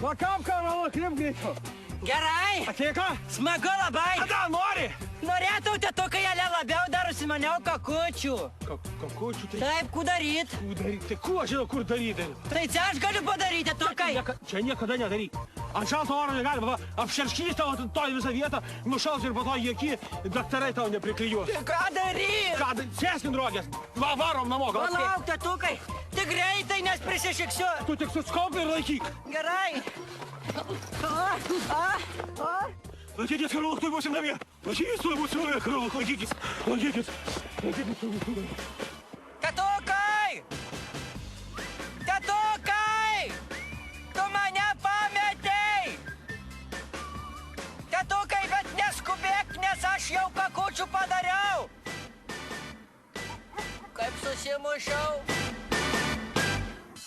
Lakam karalą, krip greičiau. Gerai. Ateika? Smagu labai. Kada nori? Norėtų, tėtukai, jie labiau dar užsimaniau kakučių. Kakučių tai... Taip, kur daryt? Tai kuo žinau, kur daryti? Tai čia aš galiu padaryti, tėtukai. Čia niekada nedaryk. Ant šalto oro negalima, apšerškys tavo toj visą vietą, nušals ir po to jokie daktarai tau nepriklijuos. Tai ką daryt? Ką daryt? Sėskin drogės. Varom namo, gal atspėk. Palauk, tėtukai. Tik greitai, nes prisišiksiu. Tu tik suskaupį ir laikyk. Gerai. Laikykis, Karoluk, tuoj būsim namie. Laikykis, tuoj būsim namie, Karoluk, laikykis. Laikykis. Laikykis, tuoj būsim namie. Tėtukai! Tėtukai! Tu mane pametei! Tėtukai, bet neskubėk, nes aš jau kakučių padariau! Kaip susimušiau?